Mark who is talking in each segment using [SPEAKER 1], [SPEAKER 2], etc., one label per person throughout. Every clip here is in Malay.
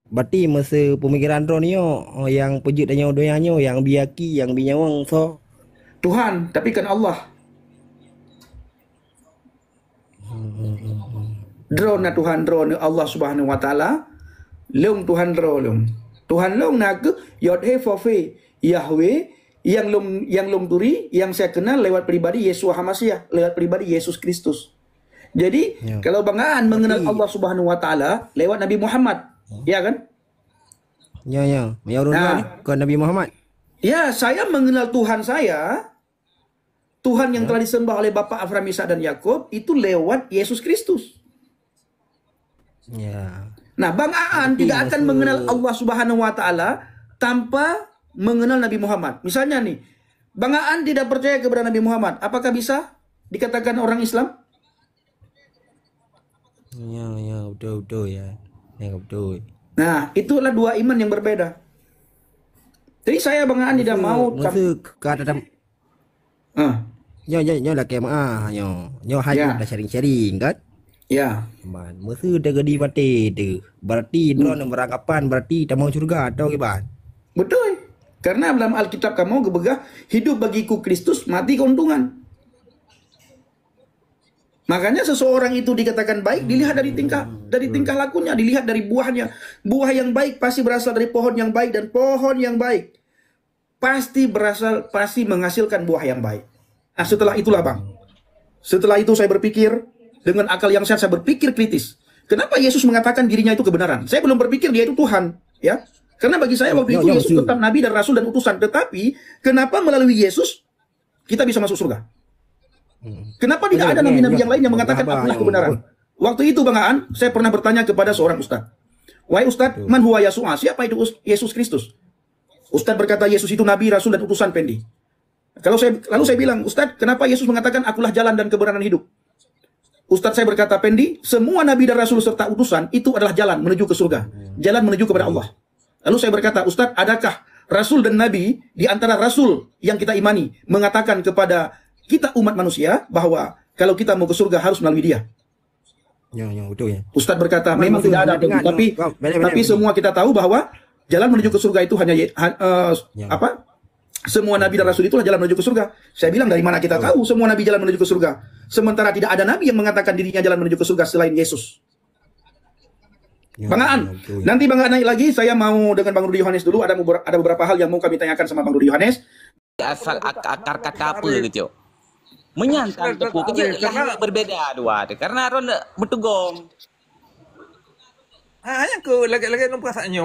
[SPEAKER 1] berarti masa pemikiran ro ni yang pejut dan yang doyanyo yang biaki yang binyawang so
[SPEAKER 2] Tuhan, tapi kan Allah. Drone na Tuhan drone Allah Subhanahu wa taala. Long Tuhan drone. Tuhan long nak yod he for fe Yahweh yang long turi yang saya kenal lewat pribadi Yesus Hamasiah, lewat pribadi Yesus Kristus. Jadi kalau bangaan mengenal Allah Subhanahu wa taala lewat Nabi Muhammad, ya kan?
[SPEAKER 1] Ya. Yang ni ke Nabi Muhammad.
[SPEAKER 2] Ya, saya mengenal Tuhan saya, Tuhan yang telah disembah oleh Bapa Abraham, Ishak dan Yakub itu lewat Yesus Kristus.
[SPEAKER 1] Ya.
[SPEAKER 2] Nah, Bang Aan tidak akan mengenal Allah Subhanahu wa taala tanpa mengenal Nabi Muhammad. Misalnya nih, Bang Aan tidak percaya kepada Nabi Muhammad, apakah bisa dikatakan orang Islam?
[SPEAKER 1] Ya, betul ya. Ya, betul.
[SPEAKER 2] Nah, itulah dua iman yang berbeda. Jadi saya Bang Aan tidak mau
[SPEAKER 1] kata Nyo lah kema nyo hanya dah sharing kan?
[SPEAKER 2] Ya.
[SPEAKER 1] Man, masa dah gedi mati tu. Berarti drone beranggapan berarti tak mau surga atau gimana?
[SPEAKER 2] Betul. Karena dalam Alkitab kamu gebegah hidup bagiku Kristus, mati keuntungan. Makanya seseorang itu dikatakan baik dilihat dari tingkah lakunya, dilihat dari buahnya. Buah yang baik pasti berasal dari pohon yang baik dan pohon yang baik pasti menghasilkan buah yang baik. Nah, setelah itulah Bang. Setelah itu saya berpikir dengan akal yang sehat, saya berpikir kritis. Kenapa Yesus mengatakan dirinya itu kebenaran? Saya belum berpikir dia itu Tuhan, ya. Karena bagi saya waktu itu Yesus tetap nabi dan rasul dan utusan. Tetapi kenapa melalui Yesus kita bisa masuk surga? Kenapa tidak ada nabi-nabi yang lain yang mengatakan akulah kebenaran? Waktu itu Bang Aan, saya pernah bertanya kepada seorang ustaz. Wahai ustaz, man huwa Yasu'a? Siapa itu Yesus Kristus? Ustaz berkata Yesus itu nabi, rasul dan utusan Pendi. Lalu saya bilang, Ustaz, kenapa Yesus mengatakan akulah jalan dan kebenaran hidup? Ustaz saya berkata, Pendi, semua nabi dan rasul serta utusan itu adalah jalan menuju ke surga, jalan menuju kepada Allah. Lalu saya berkata, Ustaz, adakah rasul dan nabi di antara rasul yang kita imani mengatakan kepada kita umat manusia bahwa kalau kita mau ke surga harus melalui dia?
[SPEAKER 1] Ya, betul ya.
[SPEAKER 2] Ustaz berkata, memang tidak ada, tapi semua kita tahu bahwa jalan menuju ke surga itu hanya semua nabi dan rasul itulah jalan menuju ke surga. Saya bilang, dari mana kita tahu semua nabi jalan menuju ke surga? Sementara tidak ada nabi yang mengatakan dirinya jalan menuju ke surga selain Yesus. Bang Aan, nanti Bang Aan naik lagi, saya mau dengan Bang Rudi Yohanes dulu, ada beberapa hal yang mau kami tanyakan sama Bang Rudi Yohanes.
[SPEAKER 3] Asal akar kata apa gitu? Menyangkal tepuk kerja lah berbeda dua tu. Karena orang bertugong.
[SPEAKER 4] Hanya ke lagi-lagi perasaannya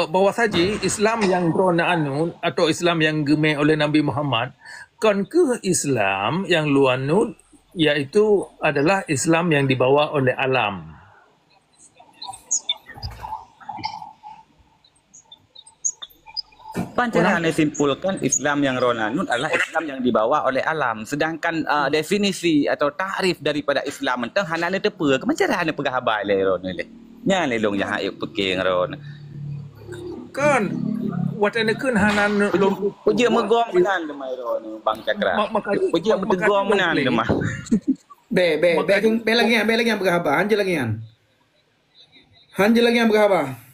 [SPEAKER 4] bahwa saja Islam yang drona anu atau Islam yang gemeh oleh Nabi Muhammad kan ke Islam yang luar anu iaitu adalah Islam yang dibawa oleh alam.
[SPEAKER 3] Pancara anda simpulkan Islam yang ronanun adalah Islam yang dibawa oleh alam. Sedangkan definisi atau takrif daripada Islam itu hanya ada tepa. Kemancara anda pegah habai le ron le. Nya le long yang ayuk peking ron.
[SPEAKER 4] Kan watan kun hanan
[SPEAKER 3] Puja megong menan demai ron Bang Cakra. Puja megong menan demah.
[SPEAKER 2] Be lagi yang berapa? Hanja lagi yang berapa?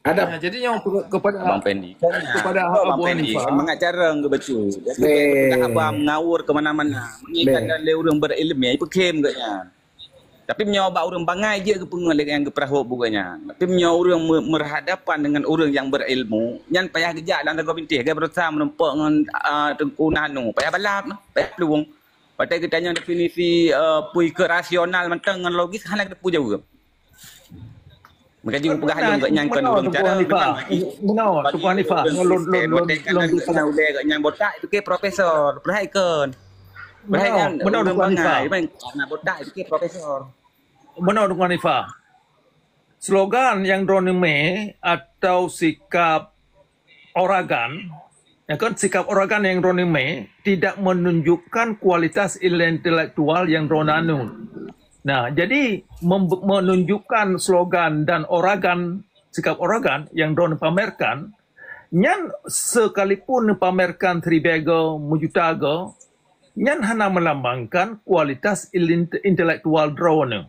[SPEAKER 2] Ada.
[SPEAKER 4] Nah, jadi yang kepada
[SPEAKER 3] Abang Pendi.
[SPEAKER 4] Kepada Abu Hanifah.
[SPEAKER 3] Semangat cara ngebaca. Jadi abang ngawur ke mana-mana. Mengikat dan orang berilmu itu kem gaknya. Tapi menyoba orang bangai je ke pengen yang ke perahu bukannya. Tapi menyoba orang berhadapan dengan orang yang berilmu, yang payah gejak dalam tegak pintih, dia berusaha menempuh dengan tengku nanu, payah balap, payah peluang. Padahal kita tanya definisi pui ke rasional mentang dengan logis hanya kita puja juga. Mereka juga pegah ada enggak nyangkan orang cara
[SPEAKER 4] benar Tuan Hanifah
[SPEAKER 3] yang botak itu ke profesor perhatikan benar Tuan Hanifah karena botak itu ke profesor
[SPEAKER 4] benar Tuan Hanifah. Slogan yang droneme atau sikap oragan ya kan, sikap oragan yang droneme tidak menunjukkan kualitas intelektual yang dronanun. Nah, jadi menunjukkan slogan dan oragan, sikap oragan yang drone pamerkan, nyan sekalipun pamerkan tribego mujutago, nyan hanya melambangkan kualitas intelektual drone.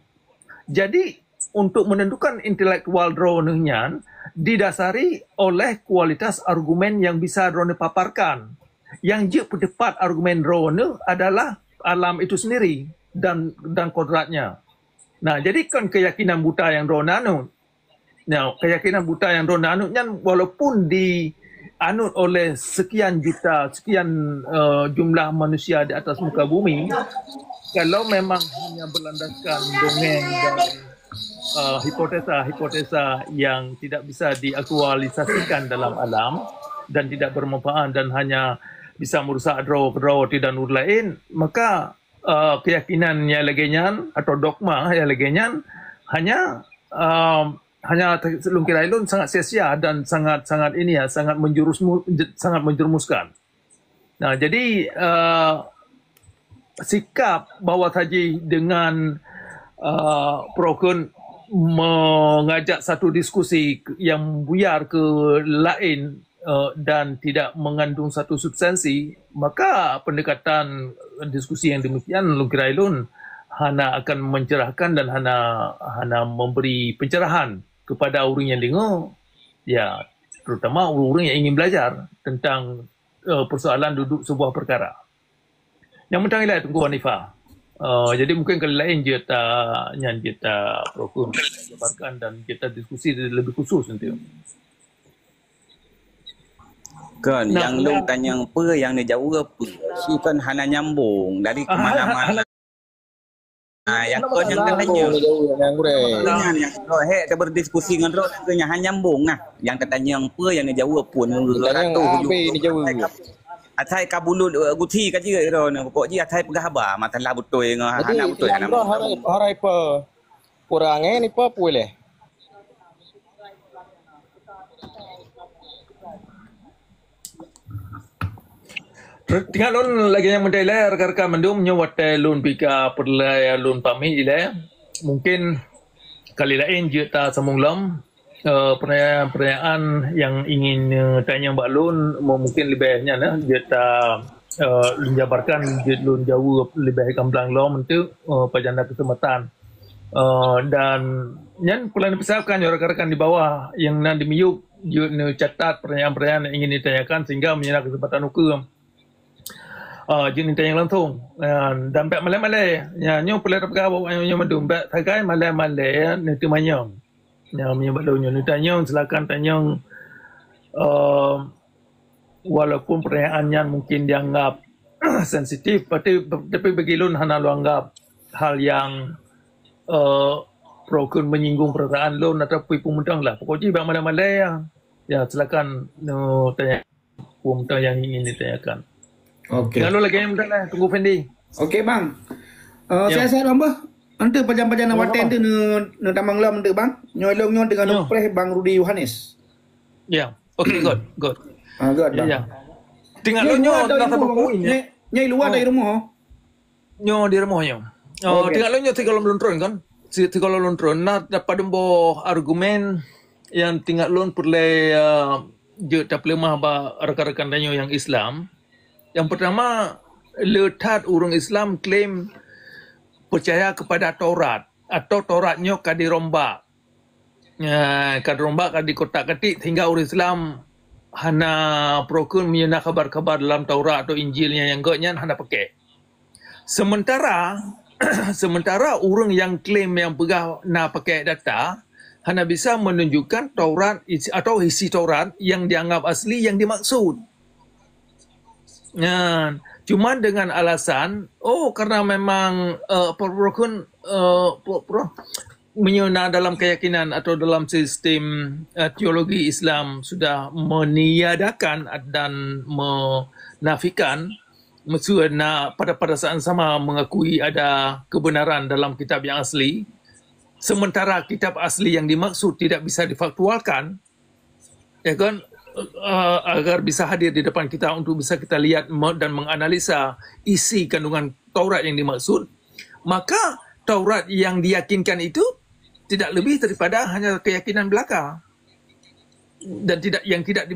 [SPEAKER 4] Jadi untuk menentukan intelektual dronenya didasari oleh kualitas argumen yang bisa drone paparkan. Yang je pendapat argumen drone adalah alam itu sendiri dan kodratnya. Nah, jadi kan keyakinan buta yang drone anut. Nah, keyakinan buta yang drone anutnya walaupun dianut oleh sekian juta, sekian jumlah manusia di atas muka bumi, kalau memang hanya berlandaskan dongeng dan hipotesa-hipotesa yang tidak bisa diaktualisasikan dalam alam dan tidak bermanfaat dan hanya bisa merusak draw tidak nur lain, maka keyakinan yang laginya atau dogma yang laginya hanya lungkir ilun sangat sia-sia dan sangat menjerumuskan. Nah, jadi sikap bawah saji dengan Prokun mengajak satu diskusi yang buyar ke lain dan tidak mengandung satu substansi, maka pendekatan diskusi yang demikian lungkir ilun hanya akan mencerahkan dan hanya memberi pencerahan kepada orang yang dengar, ya, terutama orang yang ingin belajar tentang persoalan duduk sebuah perkara. Yang penting ialah tunggu Hanifah. Jadi mungkin kali lain kita Prokun jabarkan dan kita diskusi lebih khusus nanti.
[SPEAKER 3] Kan, yang lu tanya apa, yang dia jawab apa. Si kan hanya nyambung dari kemana-mana. Yang kau yang tanya. Yang kau kita berdiskusi dengan Rod, hanya nyambung. Yang katanya apa, yang dia jawab pun. Atai kabulut guti kaji ro ne pokok ji atai pegah ba matalah betul ngah hana betul hana
[SPEAKER 5] harai pa kurangnya ni pa boleh.
[SPEAKER 4] Tinggal lun lagi yang mendelai rekan-rekan mendum nyawat lun bika perlaya lun pami ile mungkin kali lain je ta samunglam pertanyaan yang ingin tanya Mbak Lun mungkin lebihnya nah kita jabarkan lun jauh lebih gamblang lom untuk pajanda kesempatan dan yang perlu dipersiapkan rekan-rekan di bawah yang nanti miyuk catat pertanyaan-pertanyaan yang ingin ditanyakan sehingga menyenang kesempatan hukum jenis tanya langsung dan pek malai-malai nyo perlu berkata nyo mendum pek tagai malai-malai nanti manyam yang menyebut daunnya ni tanya silakan tanya walaupun pertanyaannya mungkin dianggap sensitif tapi bagi lun hana lu anggap hal yang Prokun menyinggung perasaan lun atau pemudang lah pokoknya bang malai-malai ya silakan tanya pemudang yang ingin ditanyakan.
[SPEAKER 2] Okey.
[SPEAKER 4] Kalau lagi yang mudah lah tunggu Fendi.
[SPEAKER 2] Okey bang. Saya hamba. Ante pajan-pajan waten tu ne tamang lam ante bang. Nyolong nyon dengan upres bang Rudi Yohanes.
[SPEAKER 4] Ya. Okey good.
[SPEAKER 2] Good bang.
[SPEAKER 4] Ya. Tinggal lu nyo dah sampai poin ya.
[SPEAKER 2] Nyai luar dari rumah.
[SPEAKER 4] Nyo di rumah nyo. Tinggal lu nyo tinggal lontron kan. Tinggal lontron nah dapat dembo argumen yang tinggal lu perle je tak lemah ba rekan-rekan danyo yang Islam. Yang pertama letat orang Islam klaim percaya kepada Taurat atau Tauratnya kadirombak. Kadirombak dikotak-katik hingga orang Islam hana Prokun menyena kabar-kabar dalam Taurat atau Injilnya yang gaknya hana pakai. Sementara orang yang klaim yang pegah nak pakai data hana bisa menunjukkan Taurat atau isi Taurat yang dianggap asli yang dimaksud. Cuma dengan alasan karena memang Prokun menyena dalam keyakinan atau dalam sistem teologi Islam sudah meniadakan dan menafikan maksudnya pada saat sama mengakui ada kebenaran dalam kitab yang asli sementara kitab asli yang dimaksud tidak bisa difaktualkan ya kan agar bisa hadir di depan kita untuk bisa kita lihat dan menganalisa isi kandungan Taurat yang dimaksud, maka Taurat yang diyakinkan itu tidak lebih daripada hanya keyakinan belaka dan tidak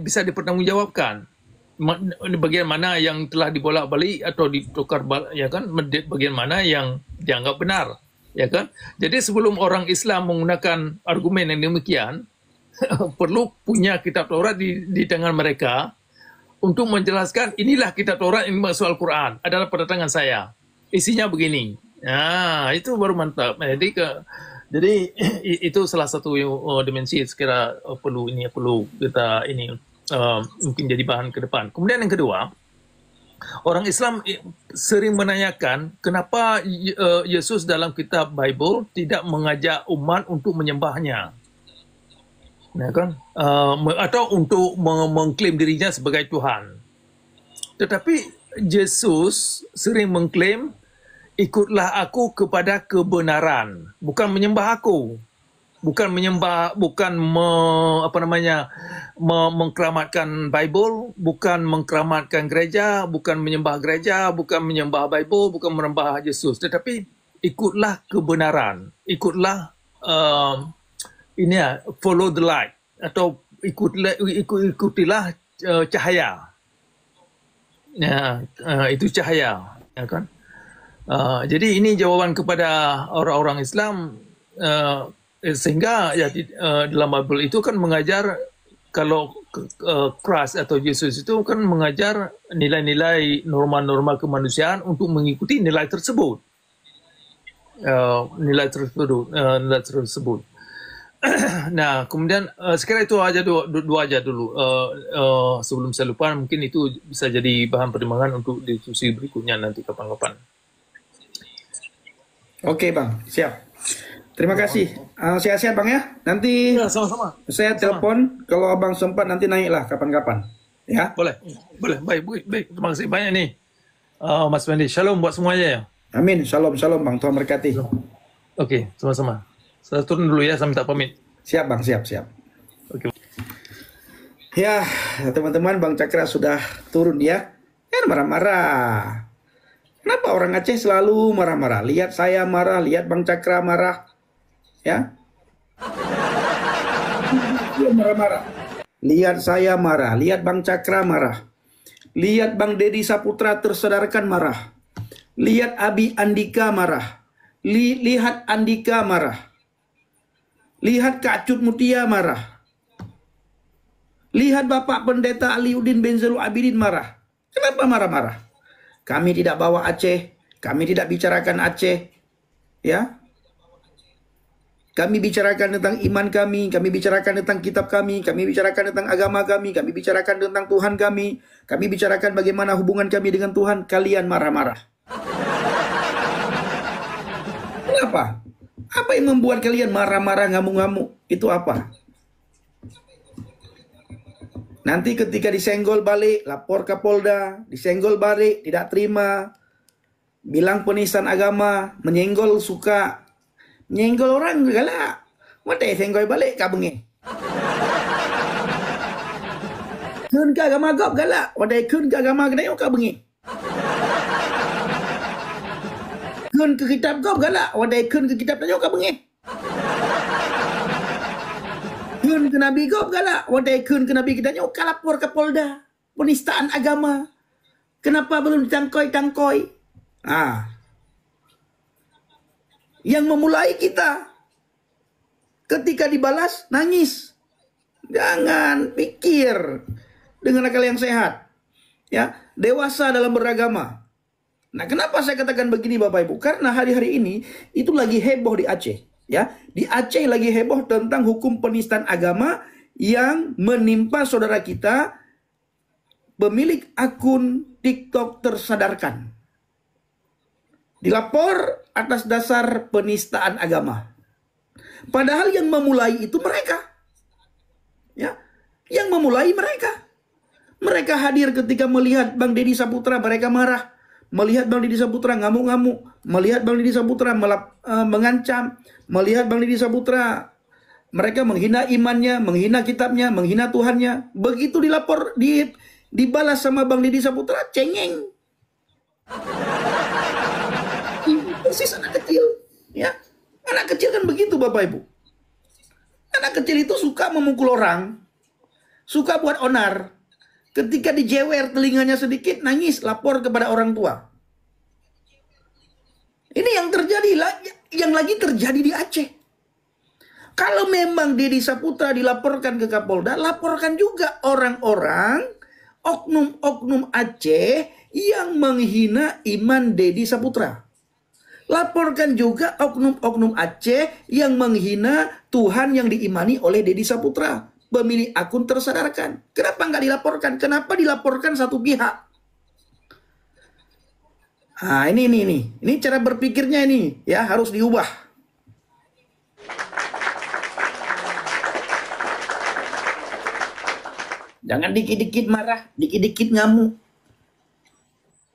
[SPEAKER 4] bisa dipertanggungjawabkan. Bagian mana yang telah dibolak-balik atau ditukar ya kan, bagian mana yang dianggap benar. ya kan? Jadi sebelum orang Islam menggunakan argumen yang demikian, perlu punya kitab Taurat di tangan mereka untuk menjelaskan inilah kitab Taurat yang dimaksud Al-Quran adalah pada tangan saya. Isinya begini. Nah, itu baru mantap. Jadi itu salah satu dimensi sekira perlu kita mungkin jadi bahan ke depan. Kemudian yang kedua, orang Islam sering menanyakan kenapa Yesus dalam kitab Bible tidak mengajak umat untuk menyembahnya. Ya kan? Atau untuk mengklaim dirinya sebagai Tuhan. Tetapi Yesus sering mengklaim, ikutlah aku kepada kebenaran, bukan menyembah aku. Bukan menyembah, bukan mengkeramatkan Bible, bukan mengkeramatkan gereja, bukan menyembah gereja, bukan menyembah Bible, bukan menyembah Yesus. Tetapi ikutlah kebenaran, ikutlah follow the light, atau ikutilah cahaya. Ya, itu cahaya, ya kan? Jadi ini jawaban kepada orang-orang Islam, sehingga dalam Bible itu kan mengajar, kalau Christ atau Yesus itu kan mengajar nilai-nilai norma-norma kemanusiaan untuk mengikuti nilai tersebut. Nilai tersebut. Nah, kemudian sekarang itu aja dua aja dulu. Sebelum saya lupa, mungkin itu bisa jadi bahan pertimbangan untuk diskusi berikutnya nanti kapan-kapan.
[SPEAKER 2] Oke Bang, siap. Terima kasih. Sehat-sehat Bang ya. Nanti
[SPEAKER 4] Sama-sama.
[SPEAKER 2] saya telepon kalau Abang sempat, nanti naiklah kapan-kapan. Ya.
[SPEAKER 4] Boleh. Baik. Terima kasih banyak nih. Mas Wendy, shalom buat semuanya ya.
[SPEAKER 2] Amin. Shalom Bang. Tuhan berkati.
[SPEAKER 4] Oke, sama-sama. Saya turun dulu ya, saya minta pamit.
[SPEAKER 2] Siap Bang, siap.
[SPEAKER 4] Oke.
[SPEAKER 2] Ya, teman-teman, Bang Cakra sudah turun ya. Kan marah-marah. Kenapa orang Aceh selalu marah-marah? Lihat saya marah, lihat Bang Cakra marah. Ya. Dia marah-marah. Lihat saya marah, lihat Bang Cakra marah. Lihat Bang Deddy Saputra tersadarkan marah. Lihat Abi Andika marah. Lihat Andika marah. Lihat Kak Cut Mutia marah. Lihat Bapak Pendeta Aliuddin Benzelu Abidin marah. Kenapa marah-marah? Kami tidak bawa Aceh, kami tidak bicarakan Aceh, ya. Kami bicarakan tentang iman kami bicarakan tentang kitab kami bicarakan tentang agama kami bicarakan tentang Tuhan kami bicarakan bagaimana hubungan kami dengan Tuhan. Kalian marah-marah. Kenapa? Apa yang membuat kalian marah-marah, ngamuk-ngamuk? Itu apa? Nanti ketika disenggol balik, lapor ke Polda, disenggol balik, tidak terima, bilang penistaan agama, menyenggol suka, menyenggol orang galak. Wadah senggol balik kah bengi? Kun ke agama gop galak, wadah kun ke agama kena kah bengi? Kun ke kitab gop galak, wadah kun ke kitab tanya kah bengi? Kun ke Nabi gop galak, wadai kun ke Nabi kita nyok lapor ke Polda, penistaan agama. Kenapa belum ditangkoi-tangkoi? Yang memulai kita. Ketika dibalas, nangis. Jangan pikir dengan akal yang sehat. Ya, dewasa dalam beragama. Nah, kenapa saya katakan begini Bapak Ibu? Karena hari-hari ini itu lagi heboh di Aceh. Ya, di Aceh lagi heboh tentang hukum penistaan agama yang menimpa saudara kita, pemilik akun TikTok tersadarkan. Dilapor atas dasar penistaan agama. Padahal yang memulai itu mereka. Ya, yang memulai mereka. Mereka hadir ketika melihat Bang Deddy Saputra, mereka marah. Melihat Bang Deddy Saputra ngamuk-ngamuk, melihat Bang Deddy Saputra mengancam, melihat Bang Deddy Saputra mereka menghina imannya, menghina kitabnya, menghina Tuhannya. Begitu dilapor, dibalas sama Bang Deddy Saputra, cengeng. Persis anak kecil, ya. Anak kecil kan begitu Bapak Ibu. Anak kecil itu suka memukul orang, suka buat onar. Ketika dijewer telinganya sedikit, nangis, lapor kepada orang tua. Ini yang terjadi. yang lagi terjadi di Aceh. Kalau memang Deddy Saputra dilaporkan ke Kapolda, laporkan juga orang-orang oknum-oknum Aceh yang menghina iman Deddy Saputra. Laporkan juga oknum-oknum Aceh yang menghina Tuhan yang diimani oleh Deddy Saputra. Pemilik akun tersadarkan. Kenapa nggak dilaporkan? Kenapa dilaporkan satu pihak? Nah, ini cara berpikirnya ini ya harus diubah. Jangan dikit-dikit marah, dikit-dikit ngamuk.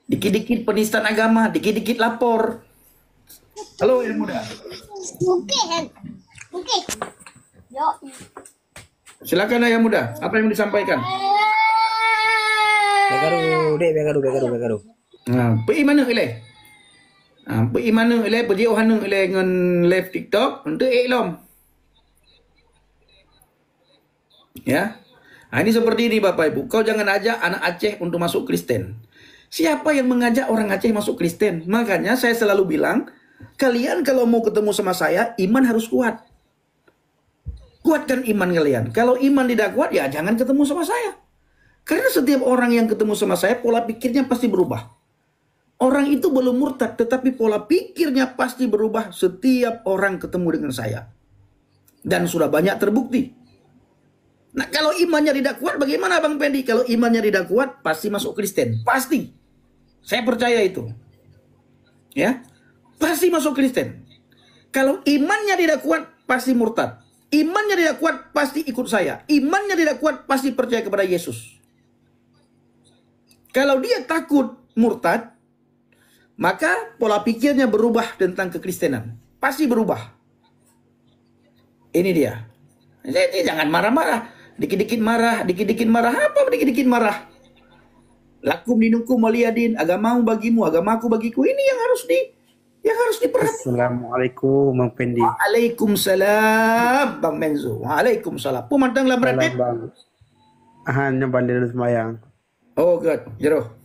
[SPEAKER 2] Dikit-dikit penistaan agama, dikit-dikit lapor. Halo yang muda.
[SPEAKER 6] Oke. Yo.
[SPEAKER 2] Silakan yang muda, apa yang mau disampaikan?
[SPEAKER 1] Bekaru.
[SPEAKER 2] Pergi mana ilai? Pergi mana ilai? Pergi ohana ilai dengan live TikTok untuk eklom. Ya. Ini seperti ini Bapak Ibu. Kau jangan ajak anak Aceh untuk masuk Kristen. Siapa yang mengajak orang Aceh masuk Kristen? Makanya saya selalu bilang, kalian kalau mau ketemu sama saya, iman harus kuat. Kuatkan iman kalian. Kalau iman tidak kuat, ya jangan ketemu sama saya. Karena setiap orang yang ketemu sama saya, pola pikirnya pasti berubah. Orang itu belum murtad, tetapi pola pikirnya pasti berubah setiap orang ketemu dengan saya. Dan sudah banyak terbukti. Nah, kalau imannya tidak kuat, bagaimana Bang Pendi? Kalau imannya tidak kuat, pasti masuk Kristen. Pasti. Saya percaya itu. Ya. Pasti masuk Kristen. Kalau imannya tidak kuat, pasti murtad. Imannya tidak kuat, pasti ikut saya. Imannya tidak kuat, pasti percaya kepada Yesus. Kalau dia takut murtad, maka pola pikirnya berubah tentang kekristenan. Pasti berubah. Ini dia. Jadi jangan marah-marah. Dikit-dikit marah. Apa dikit-dikit marah? Lakum dinukum waliyadin, agamamu bagimu, agamaku bagiku. Ini yang harus diperhatikan.
[SPEAKER 7] Assalamualaikum Bang Pendi.
[SPEAKER 2] Waalaikumsalam Bang Menzo. Waalaikumsalam. Pemandang lah berarti.
[SPEAKER 7] Bang. Hanya bandel semayang.
[SPEAKER 2] Oh God, jero.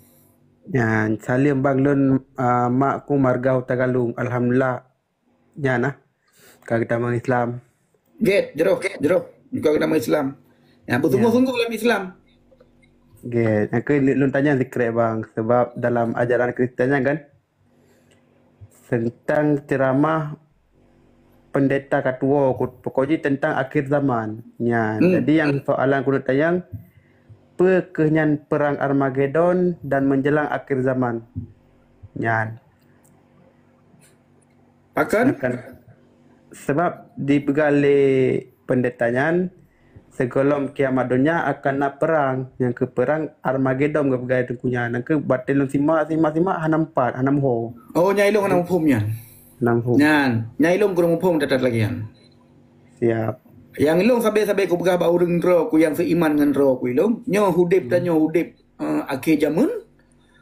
[SPEAKER 7] Ya, salim Bang Lun makku margau Tagalung. Alhamdulillah. Ya nah. Kagak Islam.
[SPEAKER 2] Get, jero. Juga nama Islam. Ya, bertunggu-tunggu dalam Islam.
[SPEAKER 7] Get. Aku Lun tanya zikir Bang. Sebab dalam ajaran Kristennya kan, tentang ceramah pendeta ketua pokoknya tentang akhir zaman. Ya, jadi yang soalan kulit tayang pekenyan perang Armageddon dan menjelang akhir zaman. Ya. Akan sebab dibegale pendetanya segolom kiamat dunia akan nak perang yang ke perang Armageddon ke pegai tengkunya nak ke batil sima hanam ho.
[SPEAKER 2] Oh nyailong hanam hukumnya.
[SPEAKER 7] Hanam ho.
[SPEAKER 2] Nyan, nyailong kurang hukum datat lagi yan.
[SPEAKER 7] Siap.
[SPEAKER 2] Yang ilong sabe ku pegah bau reng ro ku yang seiman dengan ro ku ilong. Nyo hudip akhir zaman.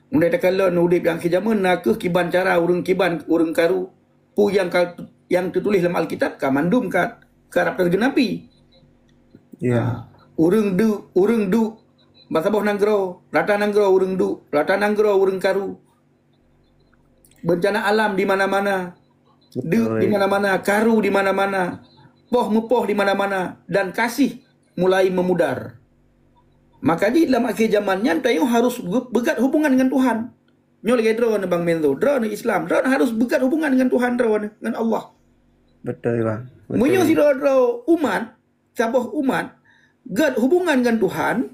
[SPEAKER 2] Undai takalon hudip yang akhir zaman nak ke kiban cara urang karu pu yang tertulis dalam Alkitab kamandum ka karap tergenapi.
[SPEAKER 7] Ya.
[SPEAKER 2] Urang du basabah nanggro, rata nanggro urang du, rata nanggro urang karu. Bencana alam di mana-mana. Du di mana-mana, karu di mana-mana. Poh di mana-mana dan kasih mulai memudar. Maka di dalam akhir zamannya tayo harus bekat hubungan dengan Tuhan. Nyol lagi drone Bang Menzo, drone Islam, drone harus bekat hubungan dengan Tuhan, drone dengan Allah.
[SPEAKER 7] Betul Bang.
[SPEAKER 2] Munyo si drone umat saboh umat gad hubungan dengan Tuhan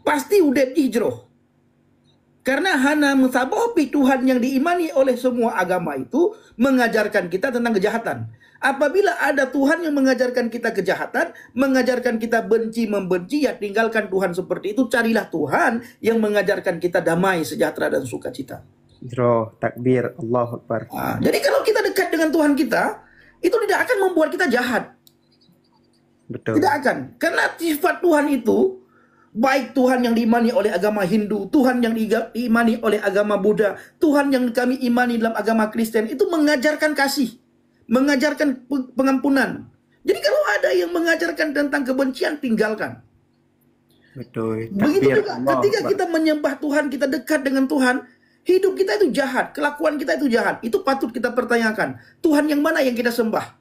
[SPEAKER 2] pasti udah hijrah. Karena hana mensabohi Tuhan yang diimani oleh semua agama itu mengajarkan kita tentang kejahatan. Apabila ada Tuhan yang mengajarkan kita kejahatan, mengajarkan kita membenci, ya tinggalkan Tuhan seperti itu. Carilah Tuhan yang mengajarkan kita damai, sejahtera, dan sukacita.
[SPEAKER 7] Hijrah, takbir, Allahu Akbar.
[SPEAKER 2] Jadi kalau kita dekat dengan Tuhan kita, itu tidak akan membuat kita jahat.
[SPEAKER 7] Betul.
[SPEAKER 2] Tidak akan. Karena sifat Tuhan itu, baik Tuhan yang diimani oleh agama Hindu, Tuhan yang diimani oleh agama Buddha, Tuhan yang kami imani dalam agama Kristen, itu mengajarkan kasih, mengajarkan pengampunan. Jadi kalau ada yang mengajarkan tentang kebencian, tinggalkan.
[SPEAKER 7] Betul.
[SPEAKER 2] Begitu
[SPEAKER 7] Takbir,
[SPEAKER 2] juga
[SPEAKER 7] Allah
[SPEAKER 2] ketika
[SPEAKER 7] Akbar.
[SPEAKER 2] kita menyembah Tuhan, kita dekat dengan Tuhan, Hidup kita itu jahat, kelakuan kita itu jahat. Itu patut kita pertanyakan. Tuhan yang mana yang kita sembah?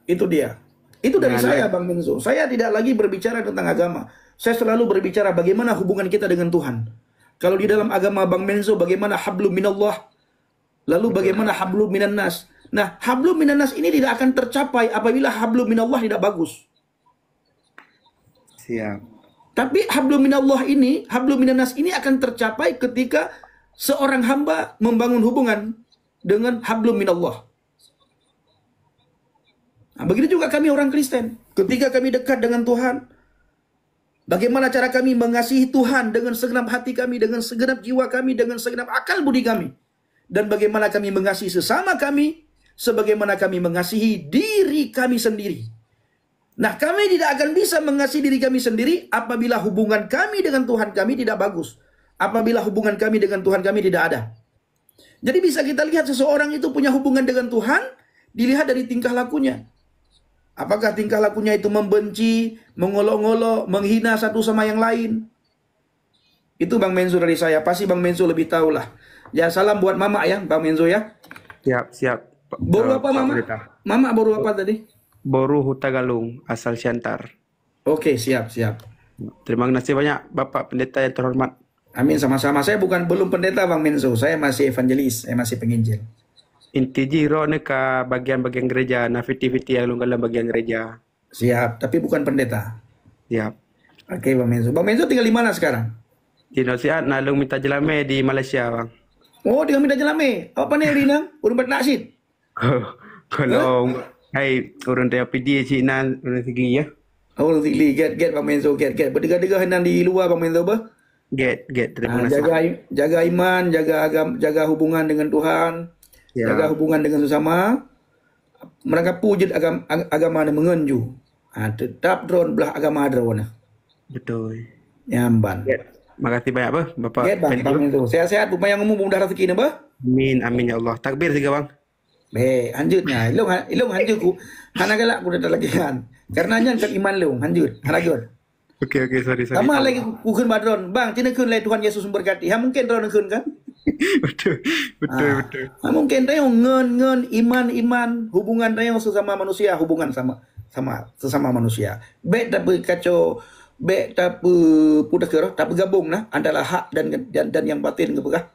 [SPEAKER 2] Itu dia. Itu dari saya, Bang Menzo. Saya tidak lagi berbicara tentang agama. Saya selalu berbicara bagaimana hubungan kita dengan Tuhan. Kalau di dalam agama Bang Menzo, bagaimana hablum minallah, lalu bagaimana hablum minan nas. Nah, hablum minan nas ini tidak akan tercapai apabila hablum minallah tidak bagus.
[SPEAKER 7] Siap.
[SPEAKER 2] Tapi hablum minallah ini, hablum minan nas ini akan tercapai ketika seorang hamba membangun hubungan dengan hablum minallah. Nah, begitu juga kami orang Kristen. Ketika kami dekat dengan Tuhan, bagaimana cara kami mengasihi Tuhan dengan segenap hati kami, dengan segenap jiwa kami, dengan segenap akal budi kami. Dan bagaimana kami mengasihi sesama kami, sebagaimana kami mengasihi diri kami sendiri. Nah, kami tidak akan bisa mengasihi diri kami sendiri apabila hubungan kami dengan Tuhan kami tidak bagus. Apabila hubungan kami dengan Tuhan kami tidak ada. Jadi bisa kita lihat seseorang itu punya hubungan dengan Tuhan, dilihat dari tingkah lakunya. Apakah tingkah lakunya itu membenci, mengolok-olok, menghina satu sama yang lain? Itu Bang Menzo dari saya. Pasti Bang Menzo lebih tahu lah. Ya, salam buat Mama ya, Bang Menzo ya.
[SPEAKER 7] Siap.
[SPEAKER 2] Boru apa Mama? Mama boru apa tadi?
[SPEAKER 7] Boru Hutagalung, asal Siantar.
[SPEAKER 2] Oke, siap.
[SPEAKER 7] Terima kasih banyak Bapak Pendeta yang terhormat.
[SPEAKER 2] Amin, sama-sama. Saya belum pendeta Bang Menzo. Saya masih evangelis, saya masih penginjil.
[SPEAKER 7] Inti jiro ne ka bagian-bagian gereja, na fiti-fiti yang dalam bagian gereja.
[SPEAKER 2] Siap, tapi bukan pendeta.
[SPEAKER 7] Siap.
[SPEAKER 2] Oke, Bang Menzo. Bang Menzo tinggal di mana sekarang?
[SPEAKER 7] Di nasihat nalung minta jelame di Malaysia, Bang.
[SPEAKER 2] Oh, dengan minta jelame. Apa nih Rina? Urun naksid.
[SPEAKER 7] Kalau hai urun dia PD Cina urun segi ya.
[SPEAKER 2] Oh, really get Bang Menzo, get. Berdega-dega hendak di luar Bang Menzo bah.
[SPEAKER 7] Get terima kasih.
[SPEAKER 2] Jaga iman, jaga hubungan dengan Tuhan.
[SPEAKER 7] Ya.
[SPEAKER 2] Jaga hubungan dengan sesama. Mereka pujud agama yang mengenju. Tetap drone belah agama drone.
[SPEAKER 7] Betul.
[SPEAKER 2] Nyamban.
[SPEAKER 7] Makasih banyak Bapak.
[SPEAKER 2] Get Bang Menzo. Sehat-sehat rumah yang umum mudah rezeki bah.
[SPEAKER 7] Amin ya Allah. Takbir juga Bang.
[SPEAKER 2] Hanjutnya. Ilong hanjut ku. Hana galak ku datang lagi kan. Karenanya kan iman long hanjut. Hanagon.
[SPEAKER 7] Oke, sorry.
[SPEAKER 2] Sama lagi ku kun badron. Bang, tina kun lai Tuhan Yesus memberkati. Ha mungkin drone kun kan?
[SPEAKER 7] betul.
[SPEAKER 2] Ha mungkin tayo ngen iman hubungan tayo sesama manusia, hubungan sama sesama manusia. Bet tapi kacau bet tapi pudah kerah tapi gabung nah antara hak dan yang batin kepekah.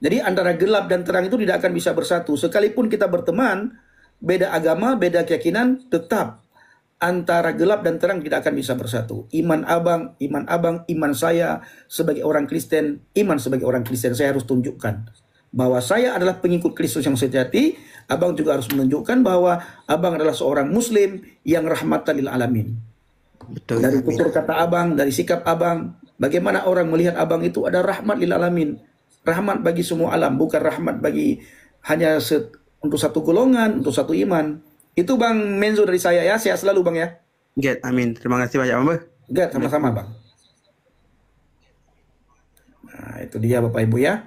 [SPEAKER 2] Jadi antara gelap dan terang itu tidak akan bisa bersatu. Sekalipun kita berteman, beda agama, beda keyakinan, tetap antara gelap dan terang tidak akan bisa bersatu. Iman abang, iman saya sebagai orang Kristen, sebagai orang Kristen saya harus tunjukkan bahwa saya adalah pengikut Kristus yang sejati. Abang juga harus menunjukkan bahwa abang adalah seorang Muslim yang rahmatan lil alamin.
[SPEAKER 7] Betul.
[SPEAKER 2] Dari tutur kata abang, dari sikap abang, bagaimana orang melihat abang itu ada rahmat lil alamin. Rahmat bagi semua alam, bukan rahmat bagi hanya untuk satu golongan, untuk satu iman. Itu Bang Menzo dari saya ya. Sehat selalu Bang ya.
[SPEAKER 7] Get, amin. Terima kasih banyak Bang.
[SPEAKER 2] Get, sama-sama Bang. Nah, itu dia Bapak Ibu ya.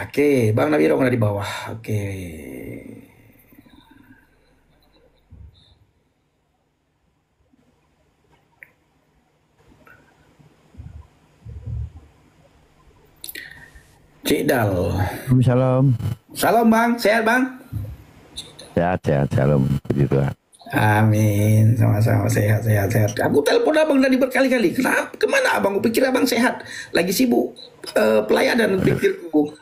[SPEAKER 2] Oke. Bang Nawiro ada di bawah. Oke. Cik Dal.
[SPEAKER 8] Salam.
[SPEAKER 2] Salam Bang, sehat Bang?
[SPEAKER 8] Sehat, salam. Puji Tuhan.
[SPEAKER 2] Amin, sama-sama sehat. Aku telepon abang tadi berkali-kali. Kenapa? Kemana abang? Aku pikir abang sehat. Lagi sibuk pelayanan pikirku.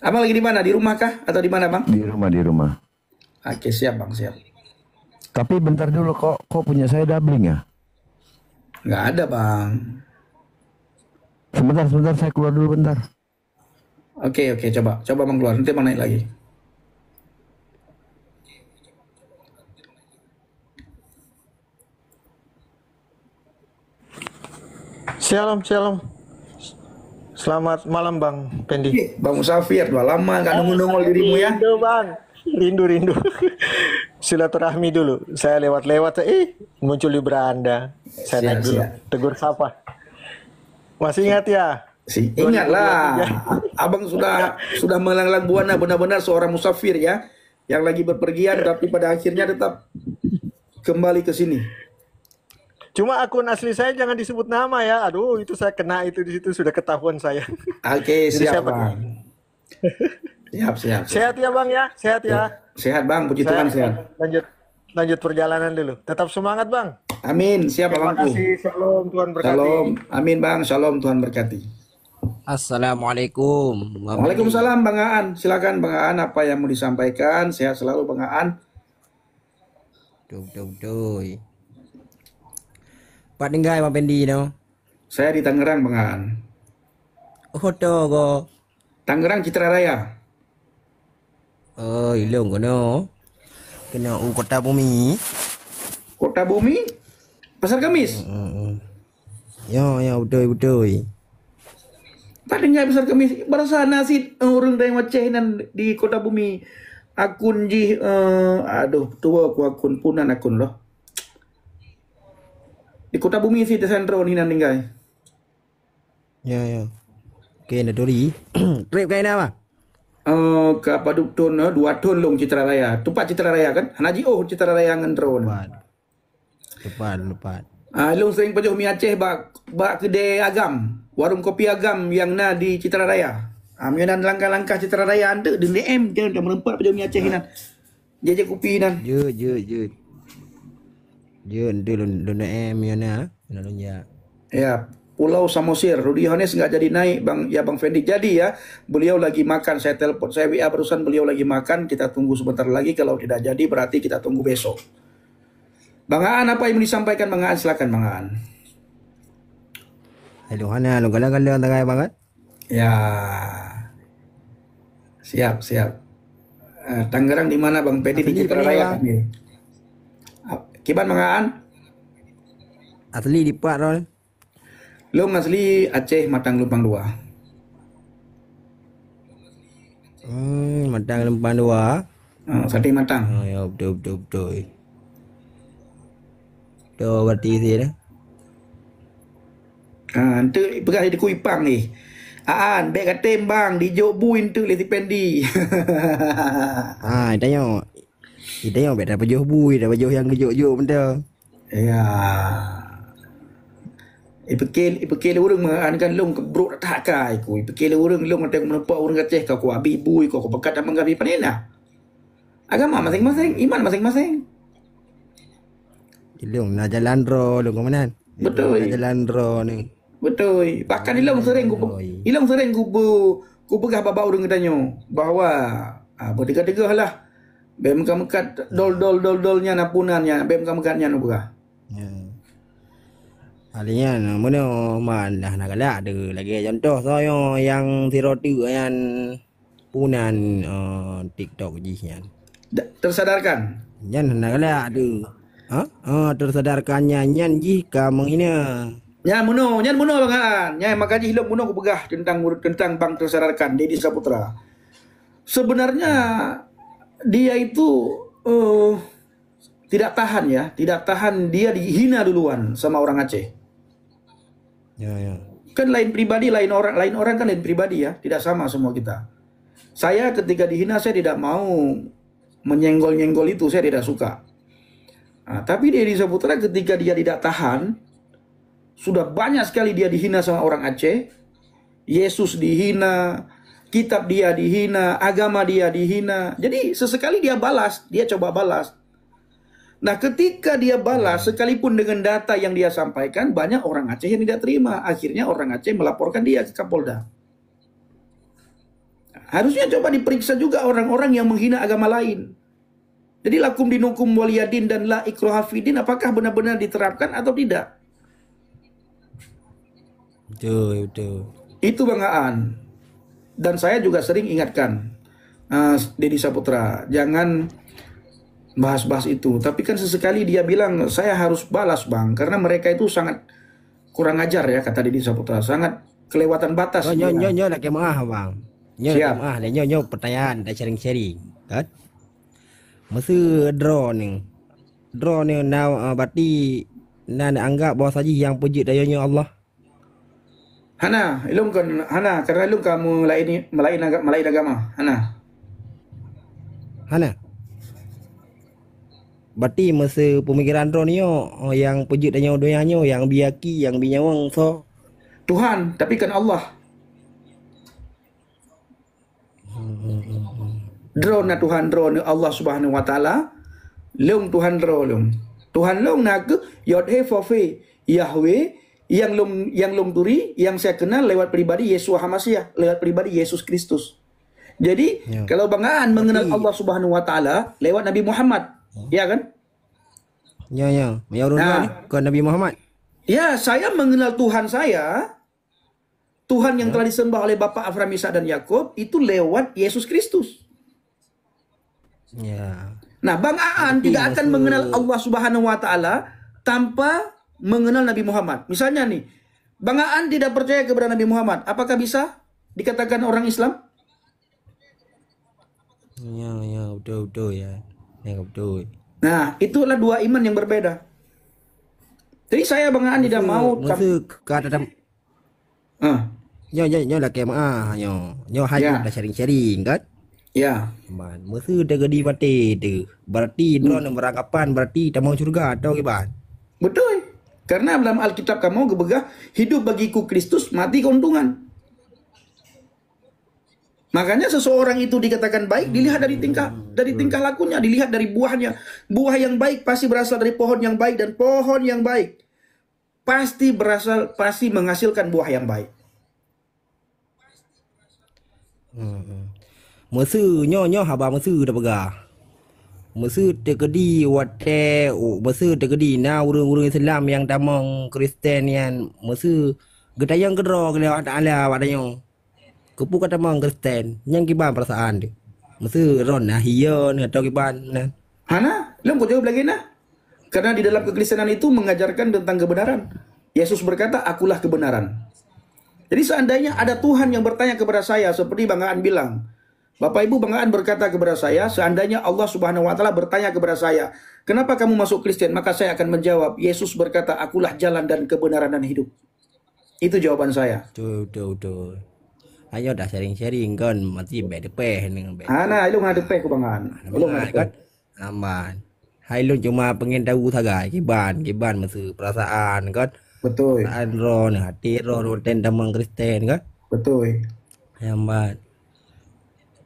[SPEAKER 2] Abang lagi di mana? Di rumah kah? Atau di mana Bang?
[SPEAKER 8] Di rumah.
[SPEAKER 2] Oke, siap Bang, siap.
[SPEAKER 8] Tapi bentar dulu, kok punya saya doubling ya?
[SPEAKER 2] Nggak ada Bang.
[SPEAKER 8] Sebentar, saya keluar dulu bentar.
[SPEAKER 2] Oke, coba Bang keluar. Nanti Bang naik lagi.
[SPEAKER 5] Shalom. Selamat malam Bang Pendi.
[SPEAKER 2] Bang Musafir, udah lama nggak nongol dirimu ya.
[SPEAKER 5] Rindu Bang. Rindu. Silaturahmi dulu. Saya lewat-lewat, muncul di beranda. Saya naik dulu. Tegur sapa. Masih ingat ya?
[SPEAKER 2] Ingatlah. Abang sudah melanglang buana benar-benar seorang musafir ya. Yang lagi berpergian tapi pada akhirnya tetap kembali ke sini.
[SPEAKER 5] Cuma akun asli saya jangan disebut nama ya. Aduh, itu saya kena itu di situ sudah ketahuan saya.
[SPEAKER 2] Oke,
[SPEAKER 5] Jadi
[SPEAKER 2] siap
[SPEAKER 5] saya pakai.
[SPEAKER 2] bang. Siap.
[SPEAKER 5] Sehat ya Bang ya, sehat ya.
[SPEAKER 2] Sehat bang, puji Tuhan sehat.
[SPEAKER 5] Lanjut perjalanan dulu. Tetap semangat Bang.
[SPEAKER 2] Amin, siap
[SPEAKER 5] Terima
[SPEAKER 2] abangku.
[SPEAKER 5] kasih. Shalom, Tuhan berkati.
[SPEAKER 2] Shalom, amin bang, shalom, Tuhan berkati.
[SPEAKER 1] Assalamualaikum.
[SPEAKER 2] Waalaikumsalam Bang Aan, silakan Bang Aan apa yang mau disampaikan, sehat selalu Bang Aan.
[SPEAKER 1] Betul. Pak Denggai Bang Pendi no.
[SPEAKER 2] Saya di Tangerang Bang Aan.
[SPEAKER 1] Oh to go.
[SPEAKER 2] Tangerang Citra Raya.
[SPEAKER 1] Oh, ilong kono. Kena kota bumi.
[SPEAKER 2] Kota Bumi, Pasar Kamis.
[SPEAKER 1] Ya betul.
[SPEAKER 2] Pak dengar Pasar Kamis, berasa nasi orang dari Aceh nan di Kota Bumi. Akun aduh tua aku akun punan akun loh. Di Kota Bumi sih sentro ni nan tinggal.
[SPEAKER 1] Ya. Okey, nak dori. Trip kain apa?
[SPEAKER 2] Ke Paduk Tun 2 ton long Citra Raya. Tupat Citra Raya kan? Hanaji Citra Raya ngendron.
[SPEAKER 1] Lepas.
[SPEAKER 2] Long sering pajoh mi Aceh bak kedai agam, warung kopi agam yang na di Citra Raya. Mianan langkah-langkah Citra Raya anda di DM jangan dah merempat pajoh mi Aceh nan. Jejak kopi nan.
[SPEAKER 1] Je. Dulu ya na.
[SPEAKER 2] Ya, Pulau Samosir. Rudy Yohanes nggak jadi naik Bang Fendi. Jadi ya, beliau lagi makan. Saya telepon, saya WA barusan beliau lagi makan. Kita tunggu sebentar lagi. Kalau tidak jadi berarti kita tunggu besok. Bang Aan apa yang mau disampaikan Bang Aan? Silakan Bang Aan.
[SPEAKER 1] Hello Hana, lu galang-galang tangai banget.
[SPEAKER 2] Ya, siap. Tangerang di mana Bang Fendi? Di Citra Raya. Kiban Bang Aan?
[SPEAKER 1] Asli di Pak Rol.
[SPEAKER 2] Long asli Aceh Matang Lumpang 2.
[SPEAKER 1] Matang Lempang 2.
[SPEAKER 2] Sate Matang.
[SPEAKER 1] Oh ya betul. Tu berarti sih dah.
[SPEAKER 2] Itu pegang di Kuipang ni. Aan, beg katem bang, di Jok Buin tu leti pendi.
[SPEAKER 1] Kita beg dah pajoh bui, dah pajoh yang gejok-jok betul.
[SPEAKER 2] Ya. Ipekil urang Aan kan long kebruk tak kai ku. Ipekil urang long ada menepak urang Aceh kau abi bui kau pekat amang gabi panena. Agama masing-masing, iman masing-masing.
[SPEAKER 1] Ilong nak jalan ro lu ke mana?
[SPEAKER 2] Betul.
[SPEAKER 1] Nak jalan ro ni.
[SPEAKER 2] Betul. Bahkan ilong sering ku pegah baba urang katanya bahawa berdegah-degah lah. Bem mekat dol-dolnya napunannya, bem mekatnya nu pegah.
[SPEAKER 1] Ya. Halinya mana man dah nak galak ada lagi contoh saya yang tiroti yang punan TikTok jihan.
[SPEAKER 2] Tersadarkan.
[SPEAKER 1] Yan nak galak ada. Tersadarkannya nyan jika menghina.
[SPEAKER 2] Nyan muno Bang Aan. Nyan makaji hilap muno ku pegah tentang Bang Tersadarkan Deddy Saputra. Sebenarnya dia itu tidak tahan dia dihina duluan sama orang Aceh.
[SPEAKER 1] Ya.
[SPEAKER 2] Kan lain pribadi, lain orang kan lain pribadi ya, tidak sama semua kita. Saya ketika dihina saya tidak mau menyenggol-nyenggol itu, saya tidak suka. Tapi Deddy Saputra ketika dia tidak tahan, sudah banyak sekali dia dihina sama orang Aceh. Yesus dihina, kitab dia dihina, agama dia dihina. Jadi sesekali dia coba balas. Nah ketika dia balas, sekalipun dengan data yang dia sampaikan, banyak orang Aceh yang tidak terima. Akhirnya orang Aceh melaporkan dia ke Kapolda. Harusnya coba diperiksa juga orang-orang yang menghina agama lain. Jadi lakum dinukum waliyadin dan la ikraha fidin apakah benar-benar diterapkan atau tidak?
[SPEAKER 1] Betul.
[SPEAKER 2] Itu Bang Aan. Dan saya juga sering ingatkan Deddy Saputra, jangan bahas-bahas itu. Tapi kan sesekali dia bilang, saya harus balas Bang, karena mereka itu sangat kurang ajar ya, kata Deddy Saputra. Sangat kelewatan batas.
[SPEAKER 1] Nyo nak kemah Bang.
[SPEAKER 2] Siap.
[SPEAKER 1] Nyo pertanyaan dah sharing kan? Masa draw ni berarti nak anggap bahawa saja yang puji dayanya Allah.
[SPEAKER 2] Hana, kerana ilum kamu melain agama. Hana.
[SPEAKER 1] berarti masa pemikiran ro ni yang pejut dan nyawa doyanyo yang biaki yang binyawang so
[SPEAKER 2] Tuhan, tapi kan Allah. Drone na Tuhan drone Allah Subhanahu wa taala. Long Tuhan drone. Tuhan long nak yod he for fe Yahweh yang long turi yang saya kenal lewat pribadi Yesus Hamasiah, lewat pribadi Yesus Kristus. Jadi kalau Bang Aan mengenal Allah Subhanahu wa taala lewat Nabi Muhammad, ya kan?
[SPEAKER 1] Ya. Yang ke Nabi Muhammad.
[SPEAKER 2] Ya, saya mengenal Tuhan saya, Tuhan yang telah disembah oleh Bapa Abraham, Ishak dan Yakub itu lewat Yesus Kristus.
[SPEAKER 1] Ya.
[SPEAKER 2] Nah, Bang Aan tidak akan mengenal Allah Subhanahu wa taala tanpa mengenal Nabi Muhammad. Misalnya nih, Bang Aan tidak percaya kepada Nabi Muhammad, apakah bisa dikatakan orang Islam?
[SPEAKER 1] Ya, betul ya. Ya, betul.
[SPEAKER 2] Nah, itulah dua iman yang berbeda. Jadi saya Bang Aan tidak mau
[SPEAKER 1] kata Nyo lah kema nyo hanya dah sharing kan?
[SPEAKER 2] Ya.
[SPEAKER 1] Man, masa dah gedi pate tu. Berarti drone beranggapan berarti tak mau surga atau gimana?
[SPEAKER 2] Betul. Karena dalam Alkitab kamu gebegah hidup bagiku Kristus, mati keuntungan. Makanya seseorang itu dikatakan baik dilihat dari tingkah lakunya, dilihat dari buahnya. Buah yang baik pasti berasal dari pohon yang baik dan pohon yang baik pasti menghasilkan buah yang baik.
[SPEAKER 1] Masa nyo haba masa dah pegah. Masa terkedi wate masa terkedi na urang-urang Islam yang tamang Kristen yang masa getayang kedro kena Taala wadanya. Kepu kata mang Kristen yang kiban perasaan dia. Masa ron nah hiya ni atau kiban nah.
[SPEAKER 2] Hana, lu kau jawab lagi nah. Karena di dalam kekristenan itu mengajarkan tentang kebenaran. Yesus berkata, akulah kebenaran. Jadi seandainya ada Tuhan yang bertanya kepada saya seperti Bang Aan bilang, Bapak Ibu Bang Aan berkata kepada saya, seandainya Allah Subhanahu wa taala bertanya kepada saya, kenapa kamu masuk Kristen? Maka saya akan menjawab, Yesus berkata, akulah jalan dan kebenaran dan hidup. Itu jawaban saya.
[SPEAKER 1] Betul. Ayo dah sharing kan mati bedepeh dengan bed.
[SPEAKER 2] Ana lu ngadepeh ku Bang Aan. Lu ngadepeh.
[SPEAKER 1] Aman. Hai lu cuma pengen tahu saja kiban masa perasaan kan.
[SPEAKER 2] Betul.
[SPEAKER 1] Perasaan hati ten damang Kristen kan.
[SPEAKER 2] Betul.
[SPEAKER 1] Aman.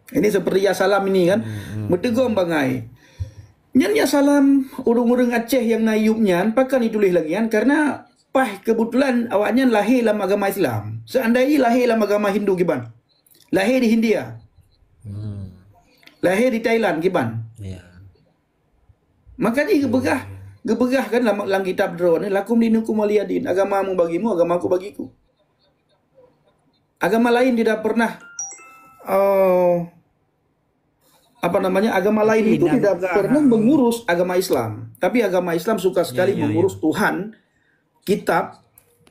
[SPEAKER 2] Ini seperti ya salam ini kan. Medegom bangai. Nyan ya salam urung-urung Aceh yang nayubnya pakan ditulis lagi kan karena kebetulan awaknya lahir dalam agama Islam. Seandainya lahir dalam agama Hindu giban. Lahir di Hindia. Lahir di Thailand giban. Ya. Maka dia gebegah kan dalam kitab drone lakum dinukum waliyadin, agamamu bagimu, agamaku bagiku. Agama lain tidak pernah agama lain itu tidak pernah mengurus agama Islam. Tapi agama Islam suka sekali mengurus Tuhan, kitab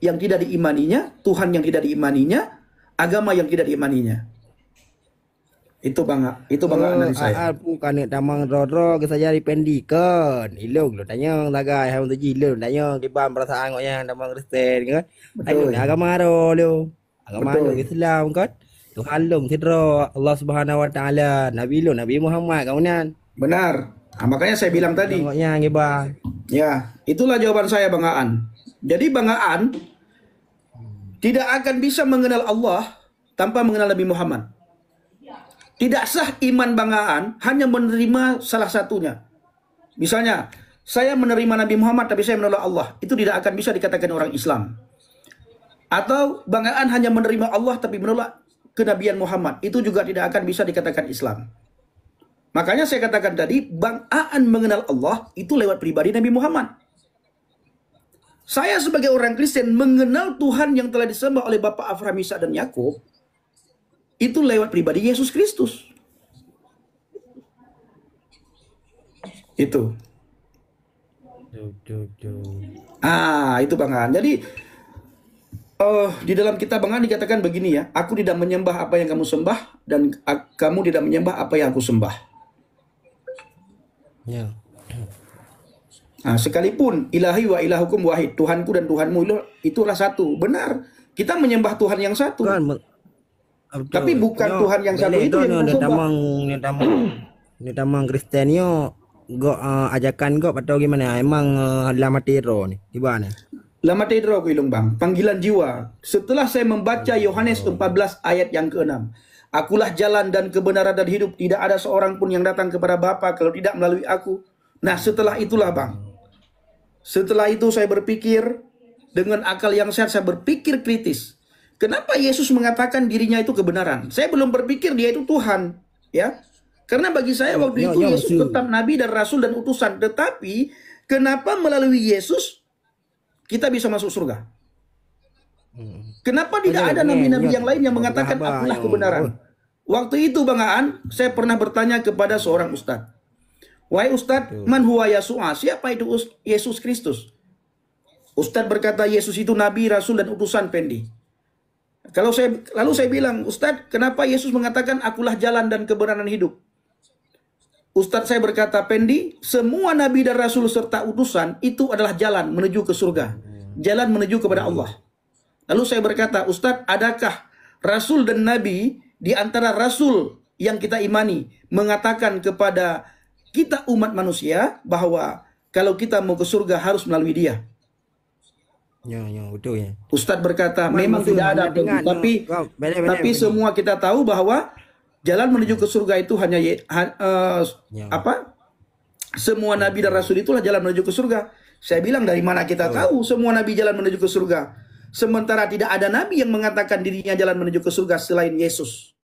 [SPEAKER 2] yang tidak diimaninya, Tuhan yang tidak diimaninya, agama yang tidak diimaninya. Itu bangga saya.
[SPEAKER 1] Bukan tamang ro ke saja dipendikan. Ilung lu tanya lagai hai untuk jilu tanya kiban perasaan ngonya tamang Kristen kan. Betul. Agama ro lu. Agama lu Islam kan. Tuhan lu tidro Allah Subhanahu wa taala, Nabi Muhammad kaunan.
[SPEAKER 2] Benar. Nah, makanya saya bilang tadi.
[SPEAKER 1] Ngonya kiban. Ya,
[SPEAKER 2] itulah jawaban saya Bang Aan. Jadi Bang Aan tidak akan bisa mengenal Allah tanpa mengenal Nabi Muhammad. Tidak sah iman Bang Aan hanya menerima salah satunya. Misalnya, saya menerima Nabi Muhammad tapi saya menolak Allah. Itu tidak akan bisa dikatakan orang Islam. Atau Bang Aan hanya menerima Allah tapi menolak kenabian Muhammad. Itu juga tidak akan bisa dikatakan Islam. Makanya saya katakan tadi, Bang Aan mengenal Allah itu lewat pribadi Nabi Muhammad. Saya sebagai orang Kristen mengenal Tuhan yang telah disembah oleh Bapa Abraham, Ishak dan Yakub itu lewat pribadi Yesus Kristus. Itu. Itu Bang Aan. Jadi di dalam kitab Bang Aan dikatakan begini ya, aku tidak menyembah apa yang kamu sembah dan kamu tidak menyembah apa yang aku sembah. Ya. Sekalipun ilahi wa ilahukum wahid, Tuhanku dan Tuhanmu itulah satu. Benar, kita menyembah Tuhan yang satu. Tapi bukan Tuhan yang satu itu yang kita sembah.
[SPEAKER 1] Ni tamang Kristenyo ajakan kok atau gimana? Emang lama tero nih gimana?
[SPEAKER 2] Lama tedro ko ilong bang, panggilan jiwa. Setelah saya membaca Yohanes 14 ayat yang ke-6. Akulah jalan dan kebenaran dan hidup. Tidak ada seorang pun yang datang kepada Bapa kalau tidak melalui aku. Nah setelah itulah bang. Setelah itu saya berpikir dengan akal yang sehat, saya berpikir kritis. Kenapa Yesus mengatakan dirinya itu kebenaran? Saya belum berpikir dia itu Tuhan. Ya, karena bagi saya waktu itu Yesus tetap Nabi dan Rasul dan utusan. Tetapi kenapa melalui Yesus kita bisa masuk surga? Kenapa tidak ada nabi-nabi yang lain yang mengatakan akulah kebenaran? Waktu itu Bang Aan, saya pernah bertanya kepada seorang ustadz. Wahai ustadz, man huwa Yasu'a? Siapa itu Yesus Kristus? Ustadz berkata Yesus itu nabi, rasul dan utusan Pendi. Lalu saya bilang, Ustadz, kenapa Yesus mengatakan akulah jalan dan kebenaran hidup? Ustadz saya berkata, Pendi, semua nabi dan rasul serta utusan itu adalah jalan menuju ke surga. Jalan menuju kepada Allah. Lalu saya berkata, Ustadz, adakah rasul dan nabi di antara rasul yang kita imani mengatakan kepada kita umat manusia bahwa kalau kita mau ke surga harus melalui dia?
[SPEAKER 1] Ya, betul ya.
[SPEAKER 2] Ustadz berkata, memang tidak ada, tapi semua kita tahu bahwa jalan menuju ke surga itu hanya semua nabi dan rasul itulah jalan menuju ke surga. Saya bilang, dari mana kita tahu semua nabi jalan menuju ke surga? Sementara tidak ada nabi yang mengatakan dirinya jalan menuju ke surga selain Yesus.